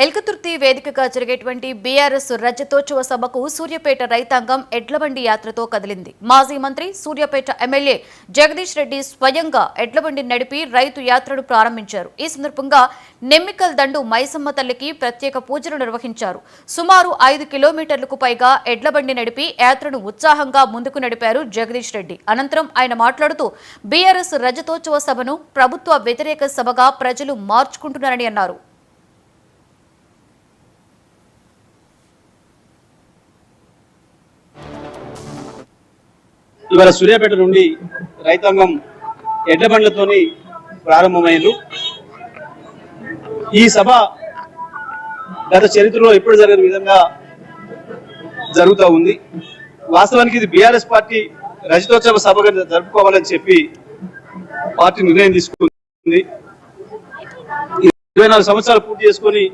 ఎల్కతుర్తి వేదికగా జరిగేటువంటి బీఆర్ఎస్ రజతోత్సవ సభకు సూర్యాపేట రైతాంగం ఎడ్లబండి యాత్రతో కదిలింది. మాజీ మంత్రి సూర్యాపేట ఎమ్మెల్యే జగదీష్ రెడ్డి స్వయంగా ఎడ్లబండి నడిపి రైతు యాత్రను ప్రారంభించారు. ఈ సందర్భంగా నెమ్మికల్ దండు మైసమ్మ తల్లికి ప్రత్యేక పూజలు నిర్వహించారు. సుమారు 5 కిలోమీటర్లకు పైగా ఎడ్లబండి నడిపి యాత్రను ఉత్సాహంగా ముందుకు నడిపారు జగదీష్ రెడ్డి. అనంతరం ఆయన మాట్లాడుతూ బీఆర్ఎస్ రజతోత్సవ సభను ప్రభుత్వ వ్యతిరేక సభగా ప్రజలు మార్చుకుంటున్నారని అన్నారు. ఇవాళ సూర్యాపేట నుండి రైతాంగం ఎడ్లబండ్లతోని ప్రారంభమైంది. ఈ సభ గత చరిత్రలో ఎప్పుడు జరిగిన విధంగా జరుగుతూ ఉంది. వాస్తవానికి ఇది బీఆర్ఎస్ పార్టీ రజతోత్సవ సభగా జరుపుకోవాలని చెప్పి పార్టీ నిర్ణయం తీసుకుంది. 24 సంవత్సరాలు పూర్తి చేసుకుని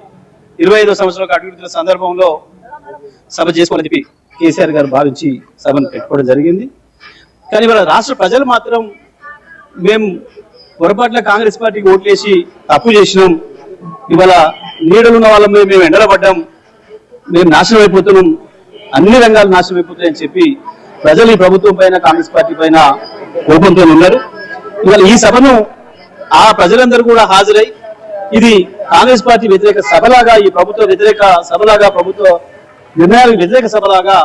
25వ సంవత్సరాలకు అడుగుతున్న సందర్భంలో సభ చేసుకోవాలని చెప్పి కేసీఆర్ గారు భావించి సభను పెట్టుకోవడం జరిగింది. కానీ ఇవాళ రాష్ట్ర ప్రజలు మాత్రం మేము పొరపాట్ల కాంగ్రెస్ పార్టీకి ఓట్లేసి తప్పు చేసినాం, ఇవాళ నీడలున్న వాళ్ళ మేము ఎండలపడ్డాం, మేము నాశనం అయిపోతున్నాం, అన్ని రంగాలు నాశనం అయిపోతాయని చెప్పి ప్రజలు ఈ ప్రభుత్వం పైన కాంగ్రెస్ పార్టీ పైన కోపంతో ఉన్నారు. ఇవాళ ఈ సభను ఆ ప్రజలందరూ కూడా హాజరై ఇది కాంగ్రెస్ పార్టీ వ్యతిరేక సభలాగా, ఈ ప్రభుత్వ వ్యతిరేక సభలాగా, ప్రభుత్వ నిర్ణయాలకు వ్యతిరేక సభలాగా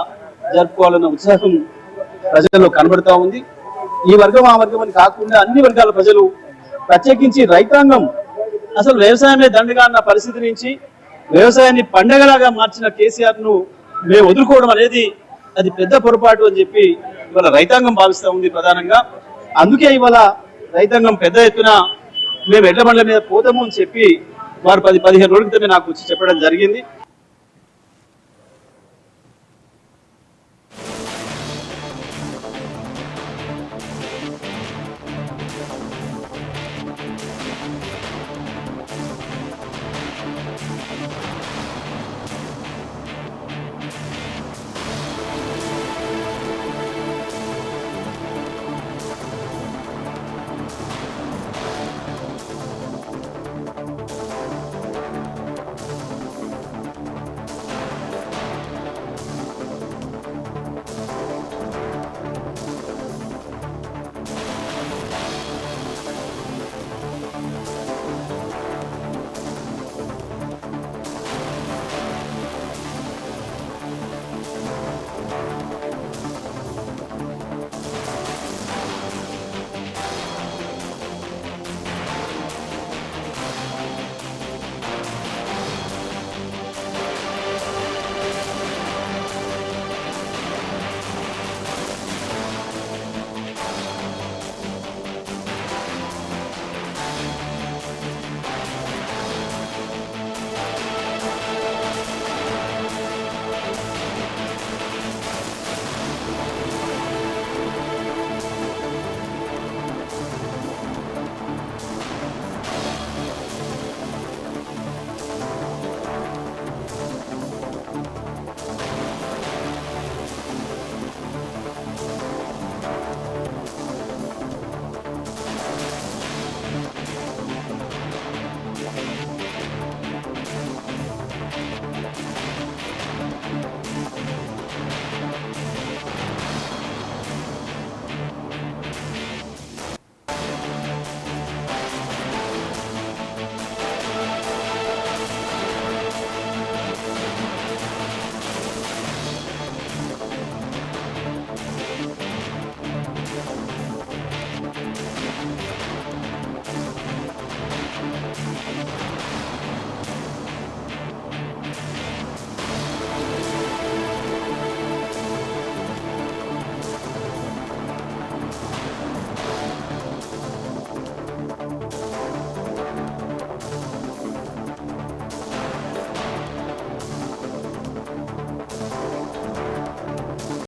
జరుపుకోవాలన్న ఉత్సాహం ప్రజల్లో కనబడతా ఉంది. ఈ వర్గం ఆ వర్గం అని కాకుండా అన్ని వర్గాల ప్రజలు, ప్రత్యేకించి రైతాంగం అసలు వ్యవసాయమే దండగా అన్న పరిస్థితి నుంచి వ్యవసాయాన్ని పండగలాగా మార్చిన కేసీఆర్ ను మేము వదులుకోవడం అనేది అది పెద్ద పొరపాటు అని చెప్పి ఇవాళ రైతాంగం భావిస్తూ ఉంది ప్రధానంగా. అందుకే ఇవాళ రైతాంగం పెద్ద ఎత్తున మేము ఎడ్ల బండ్ల మీద పోతాము అని చెప్పి వారు 10-15 రోజుల క్రితమే నాకు వచ్చి చెప్పడం జరిగింది.